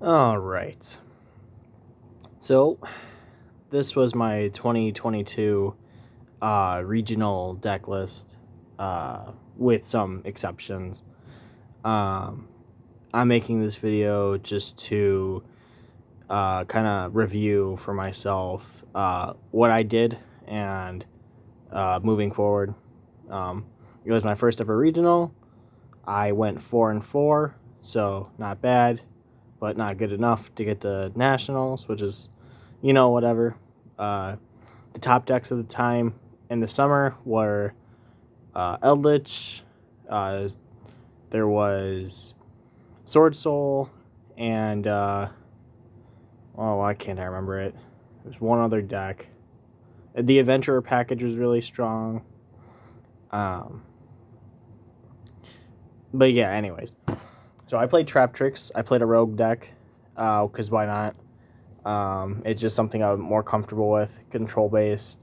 All right. So this was my 2022 regional deck list, with some exceptions. Um, I'm making this video just to kind of review for myself what I did and moving forward. It was my first ever regional. I went 4-4, so not bad, but not good enough to get the nationals, which is, whatever. The top decks of the time in the summer were Eldritch, there was Sword Soul, and why can't I remember it? There's one other deck. The Adventurer package was really strong. But yeah, anyways. So I played Traptrix. I played a rogue deck, because why not? It's just something I'm more comfortable with, control-based.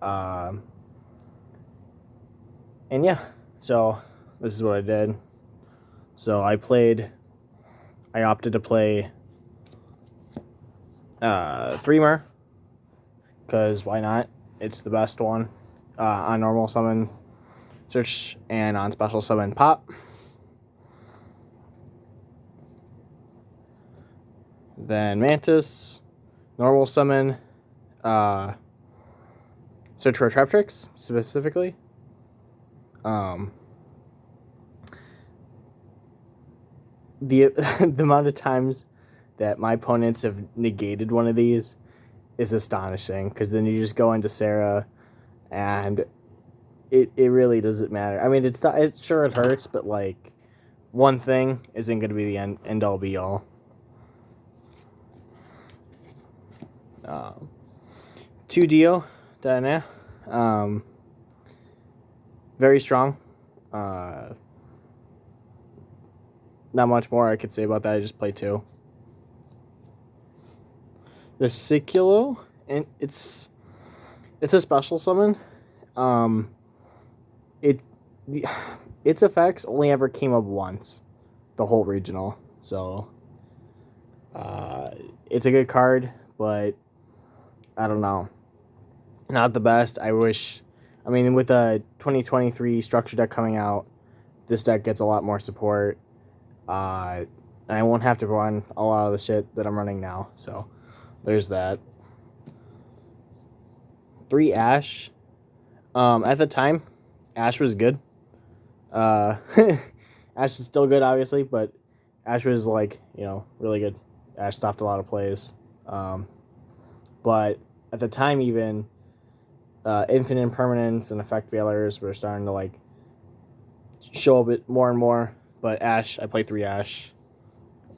And yeah, so this is what I did. So I opted to play Threemer, because why not? It's the best one on normal summon search and on special summon pop. Then Mantis, normal summon, search for Traptrix specifically. The the amount of times that my opponents have negated one of these is astonishing, because then you just go into Sarah and it really doesn't matter. I mean, it's sure it hurts, but like one thing isn't going to be the end all be all. Two Dio, Diana, very strong. Not much more I could say about that. I just played two. The Yugioh, and it's a special summon. Its effects only ever came up once, the whole regional. So it's a good card, but I don't know, not the best. I mean, with the 2023 structure deck coming out, this deck gets a lot more support. I won't have to run a lot of the shit that I'm running now. So there's that. 3 Ash. At the time, Ash was good. Ash is still good, obviously, but Ash was really good. Ash stopped a lot of plays. But at the time, even infinite impermanence and effect veilers were starting to show a bit more and more. But Ash, I play 3 Ash.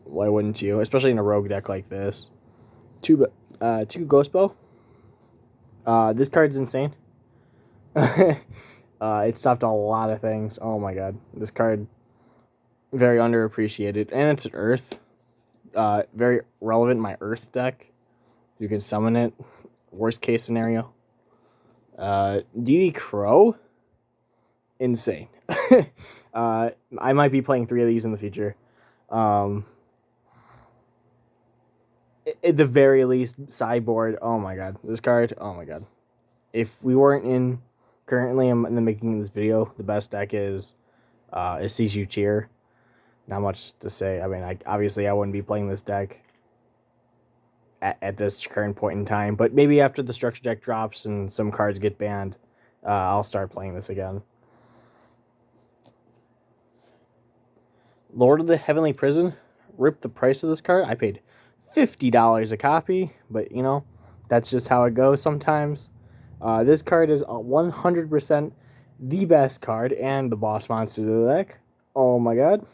Why wouldn't you? Especially in a rogue deck like this. 2 Ghost Bow. This card's insane. It stopped a lot of things. Oh my god. This card, very underappreciated. And it's an Earth. Very relevant in my Earth deck. You can summon it. Worst case scenario. DD Crow. Insane. I might be playing 3 of these in the future. At the very least, sideboard. Oh my god. This card. Oh my god. If we weren't currently in the making of this video, the best deck is Sees Cheer. Not much to say. I mean, obviously I wouldn't be playing this deck at this current point in time, but maybe after the structure deck drops and some cards get banned, I'll start playing this again. Lord of the Heavenly Prison. Rip the price of this card. I paid $50 a copy, but that's just how it goes sometimes. This card is 100% the best card and the boss monster of the deck. Oh my god.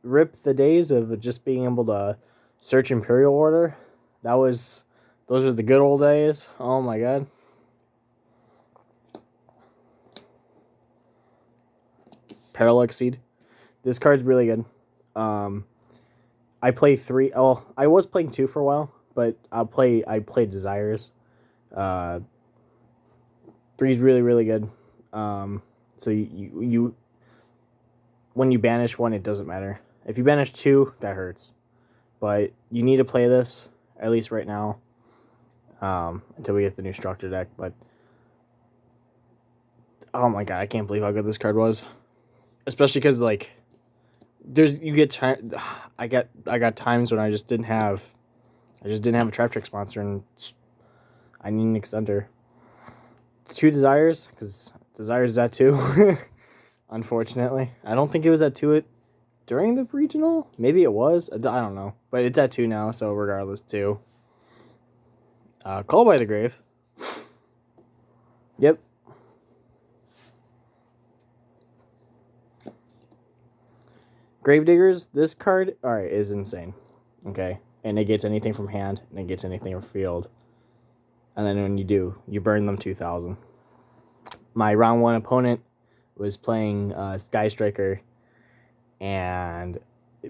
Rip the days of just being able to search Imperial Order. Those are the good old days. Oh my god. Parallax Seed. This card's really good. I play 3. Oh, I was playing 2 for a while, but I played Desires. 3 is really, really good. So you when you banish one, it doesn't matter. If you banish 2, that hurts. But you need to play this, at least right now, until we get the new structure deck. But oh my god, I can't believe how good this card was. Especially because, like, you get time. I got times when I just didn't have a Traptrix monster, and I need an extender. 2 desires, because desires is at 2. Unfortunately, I don't think it was at 2 during the regional. Maybe it was. I don't know, but it's at 2 now. So regardless, 2. Call by the Grave. Yep. Gravediggers. This card, all right, is insane. Okay, and it gets anything from hand, and it gets anything from field. And then when you do, you burn them 2,000. My round 1 opponent was playing Sky Striker, and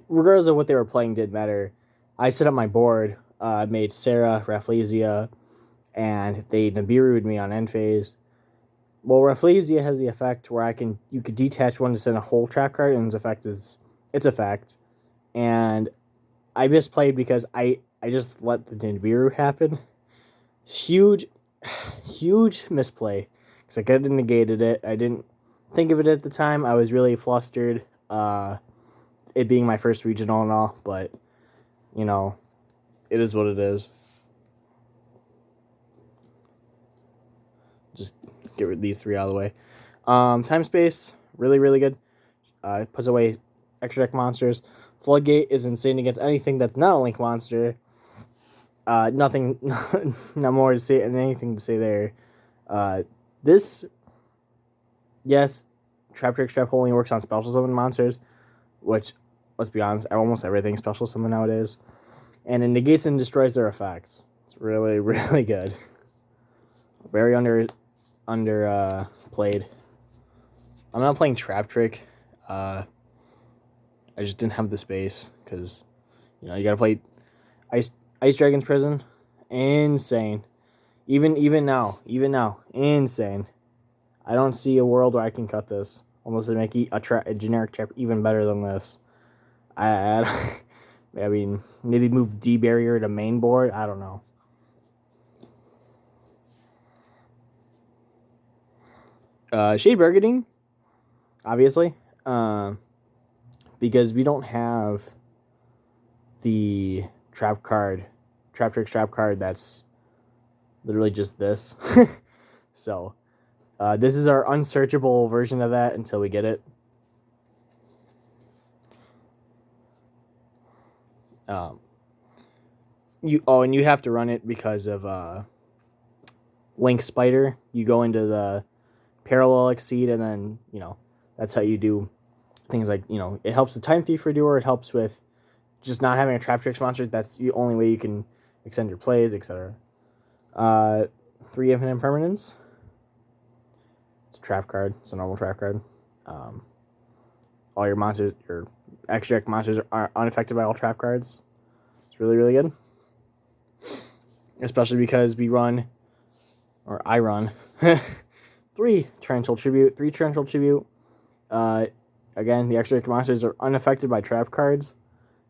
regardless of what they were playing did matter. I set up my board, made Sarah, Rafflesia, and they Nibiru'd me on end phase. Well, Rafflesia has the effect where you could detach one to send a whole trap card, and its effect. And I misplayed because I just let the Nibiru happen. Huge misplay. Because I could have negated it. I didn't think of it at the time. I was really flustered. It being my first regional and all. But, you know, it is what it is. Just get rid of these 3 out of the way. Time Space, really, really good. It puts away extra deck monsters. Floodgate is insane against anything that's not a Link monster. Nothing, not more to say, and anything to say there. This, yes, Traptrix Trap only works on special summon monsters, which, let's be honest, almost everything special summon nowadays. And it negates and destroys their effects. It's really, really good. Very played. I'm not playing Traptrix. I just didn't have the space because, you know, you gotta play Ice Dragon's Prison. Insane. Even now, insane. I don't see a world where I can cut this unless they make a generic trap even better than this. I mean, maybe move D barrier to main board. I don't know. Shade Bargaining, obviously, because we don't have the Traptrix trap card that's literally just this. So, this is our unsearchable version of that until we get it. And you have to run it because of Link Spider. You go into the Parallel Exceed, and then, you know, that's how you do things like, you know, it helps with Time Thief Redoer, it helps with just not having a Traptrix monster. That's the only way you can extend your plays, etc. 3 Infinite Permanence. It's a trap card. It's a normal trap card. All your monsters, your extra deck monsters are unaffected by all trap cards. It's really, really good. Especially because I run 3 Torrential Tribute. Again, the extra deck monsters are unaffected by trap cards.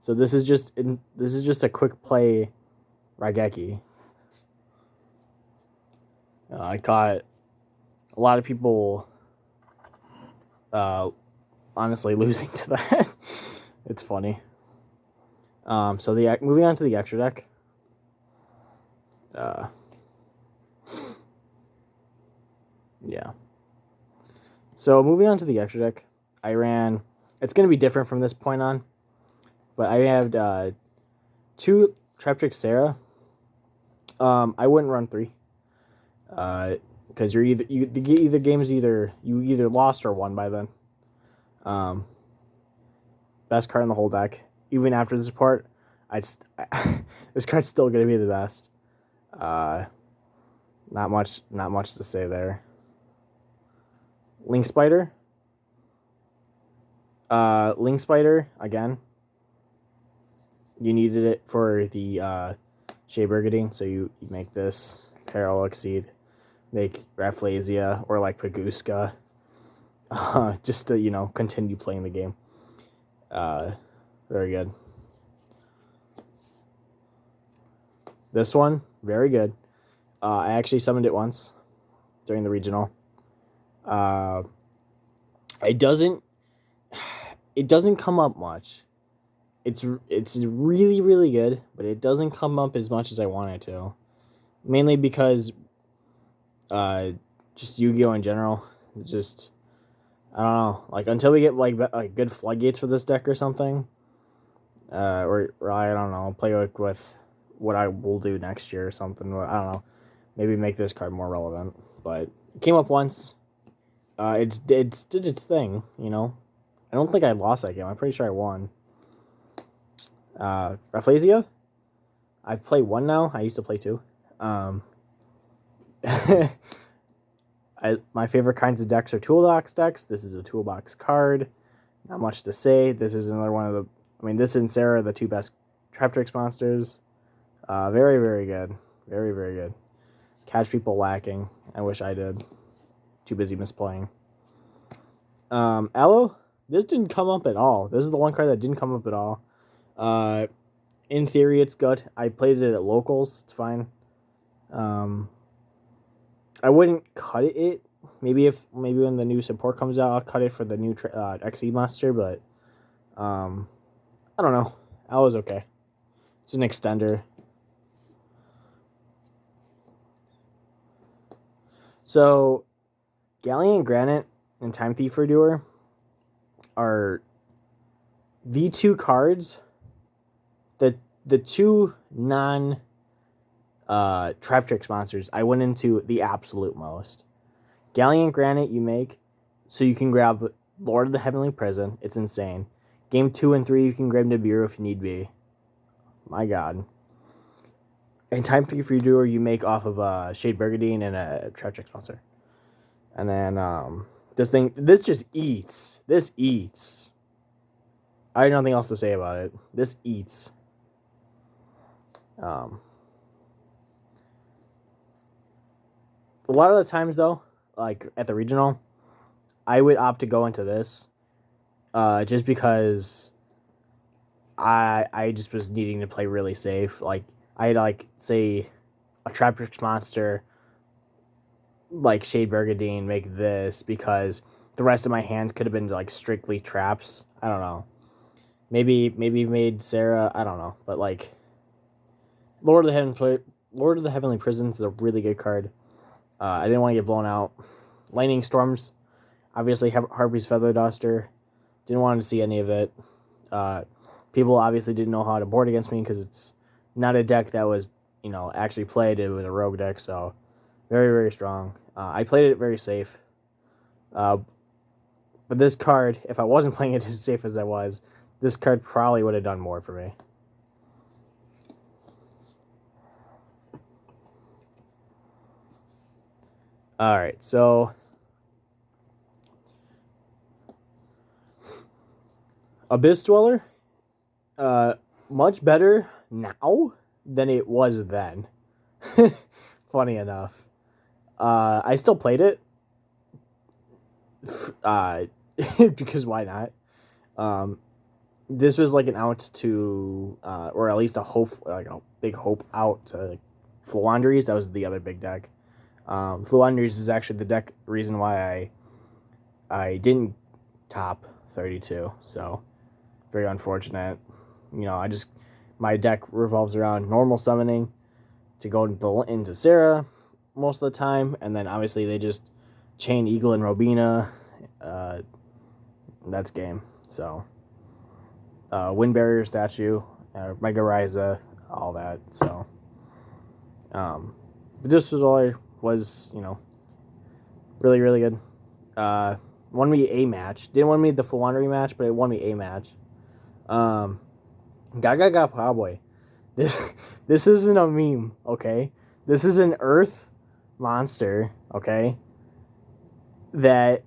So this is just a quick play Raigeki. I caught a lot of people honestly losing to that. It's funny. So moving on to the extra deck. Yeah. So moving on to the extra deck, I ran. It's going to be different from this point on, but I have 2 Traptrix Sarah. I wouldn't run 3. Because you either lost or won by then. Best card in the whole deck. Even after the support, this card's still gonna be the best. Not much to say there. Link Spider. Link Spider again. You needed it for the Shade Bargaining, so you make this Parallel Exceed. Make Rafflesia or like Paguska, just to, you know, continue playing the game. Very good. This one, very good. I actually summoned it once during the regional. It doesn't come up much. It's really, really good, but it doesn't come up as much as I want it to. Mainly because just Yu-Gi-Oh in general. It's just, I don't know. Like, until we get like good floodgates for this deck or something, or I don't know, play with what I will do next year or something. I don't know. Maybe make this card more relevant. But it came up once. It did its thing, you know. I don't think I lost that game. I'm pretty sure I won. Rafflesia? I've played one now. I used to play two. My favorite kinds of decks are toolbox decks. This is a toolbox card. Not much to say. This is another one of the... I mean, this and Sarah are the two best Traptrix monsters. Very, very good. Very, very good. Catch people lacking. I wish I did. Too busy misplaying. Aloe? This didn't come up at all. This is the one card that didn't come up at all. In theory, it's good. I played it at locals. It's fine. I wouldn't cut it. Maybe when the new support comes out, I'll cut it for the new XE monster. But I don't know. That was okay. It's an extender. So, Galleon Granite and Time Thief Redoer are the two cards that the two non Traptrix monsters I went into the absolute most. Galleon Granite you make so you can grab Lord of the Heavenly Prison. It's insane. Game 2 and 3 you can grab Nibiru if you need be. My god. And Time Thief Redoer you make off of Shade Burgundy and a Traptrix monster. And then this just eats. This eats. I have nothing else to say about it. This eats. A lot of the times though, like at the regional, I would opt to go into this just because I just was needing to play really safe. Like I had say a Traptrix monster like Shade Burgundy make this because the rest of my hand could have been like strictly traps. I don't know. Maybe made Sarah, I don't know, but like Lord of the Heavenly Prisons is a really good card. I didn't want to get blown out. Lightning Storms, obviously Harpy's Feather Duster. Didn't want to see any of it. People obviously didn't know how to board against me because it's not a deck that was, actually played. It was a rogue deck, so very, very strong. I played it very safe. But this card, if I wasn't playing it as safe as I was, this card probably would have done more for me. Alright, so Abyss Dweller, much better now than it was then. Funny enough. I still played it. Because why not? This was like an out to, or at least a hope, like a big hope out to Floowandereeze. That was the other big deck. Floowandereeze was actually the deck reason why I didn't top 32. So very unfortunate. My deck revolves around normal summoning to go into Sarah most of the time, and then obviously they just chain Eagle and Robina. That's game. So Wind Barrier statue, Mega Ryza, all that. So but this was all I was, really, really good. Won me a match. Didn't win me the Floowandereeze match, but it won me a match. Gaga Cowboy. This isn't a meme, okay? This is an Earth monster, okay? That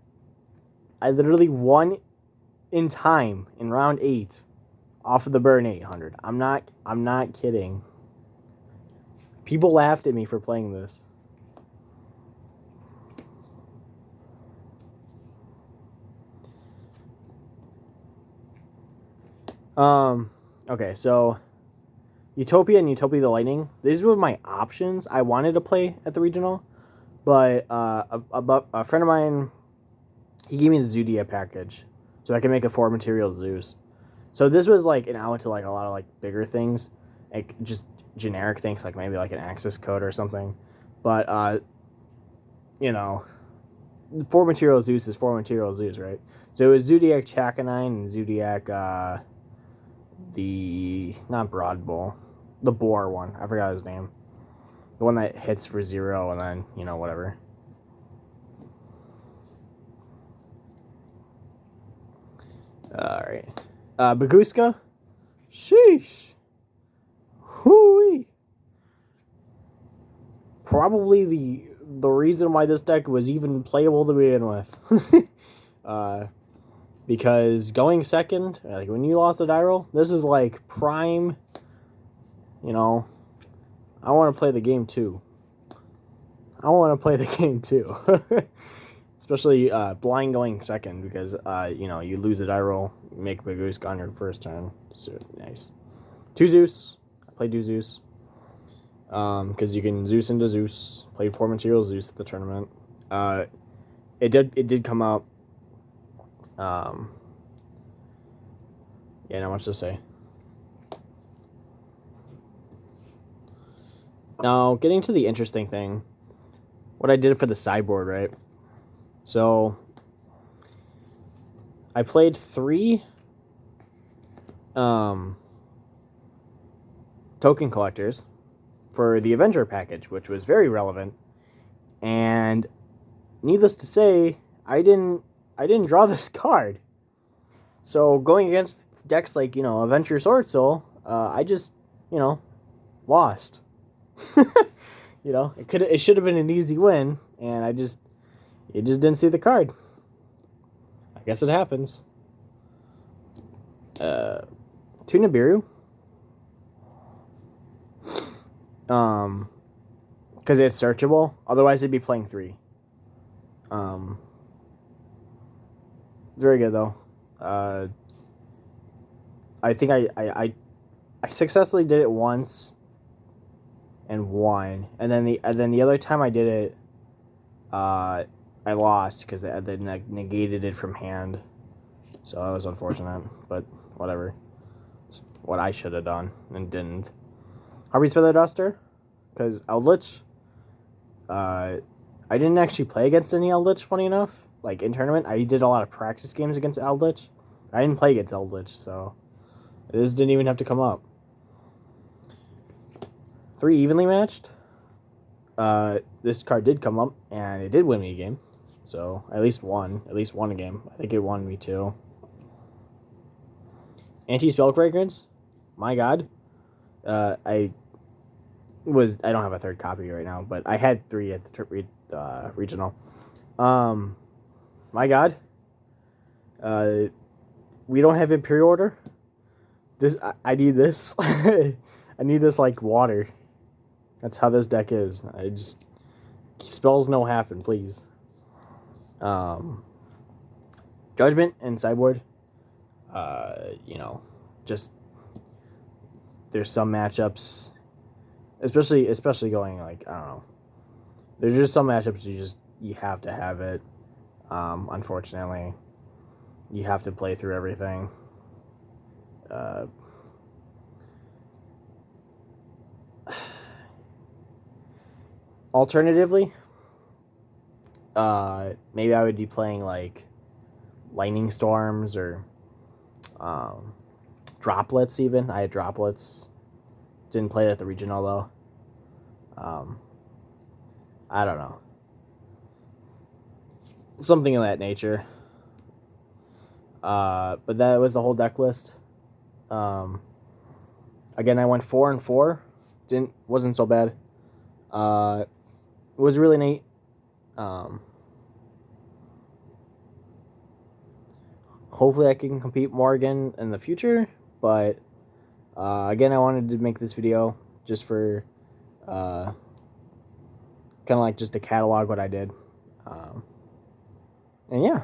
I literally won in time in round 8 off of the Burn 800. I'm not kidding. People laughed at me for playing this. Okay, so Utopia and Utopia the Lightning. These were my options. I wanted to play at the regional, but a friend of mine, he gave me the Zodiac package, so I can make a 4-material Zeus. So this was like an out to like a lot of like bigger things, like just generic things, like maybe like an access code or something. But you know, 4-material Zeus is 4-material Zeus, right? So it was Zodiac Chakanine and Zodiac the not Broad Bull, the boar one. I forgot his name. The one that hits for 0 and then, you know, whatever. Alright. Baguska? Sheesh. Hooey. Probably the reason why this deck was even playable to begin with. Because going second, like when you lost the die roll, this is like prime, you know, I want to play the game too. Especially blind going second because, you know, you lose a die roll, make Baguska on your first turn. So nice. 2 Zeus. I played 2 Zeus. Because you can Zeus into Zeus. Played 4-material Zeus at the tournament. It did come out. Yeah, not much to say. Now, getting to the interesting thing, what I did for the sideboard, right? So, I played 3 token collectors for the Avenger package, which was very relevant. And needless to say, I didn't draw this card. So going against decks like, you know, Avenger Sword Soul, I just, you know, lost. You know, it should have been an easy win, and it just didn't see the card. I guess it happens. 2 Nibiru. Because it's searchable. Otherwise, it'd be playing 3. It's very good though. I think I successfully did it once and won, and then the other time I did it, I lost because they negated it from hand, so that was unfortunate. But whatever, it's what I should have done and didn't. Harvey's Feather Duster, because Eldritch. I didn't actually play against any Eldritch. Funny enough, like in tournament, I did a lot of practice games against Eldritch. I didn't play against Eldritch, so this didn't even have to come up. 3 evenly matched. This card did come up, and it did win me a game. So, at least won a game. I think it won me 2. Anti-Spell Fragrance. My god. I don't have a 3rd copy right now, but I had 3 at the regional. My god. We don't have Imperial Order. I need this. I need this like water. That's how this deck is. Spells no happen, please. Judgment and sideboard. You know, just there's some matchups, especially going like, I don't know. There's just some matchups you have to have it. Unfortunately, you have to play through everything. Alternatively, maybe I would be playing like Lightning Storms or Droplets even. I had Droplets. Didn't play it at the regional though. I don't know. Something of that nature. But that was the whole deck list. Again, I went 4-4. Wasn't so bad. It was really neat. Hopefully I can compete more again in the future, but again, I wanted to make this video just for kind of like just to catalog what I did. And yeah.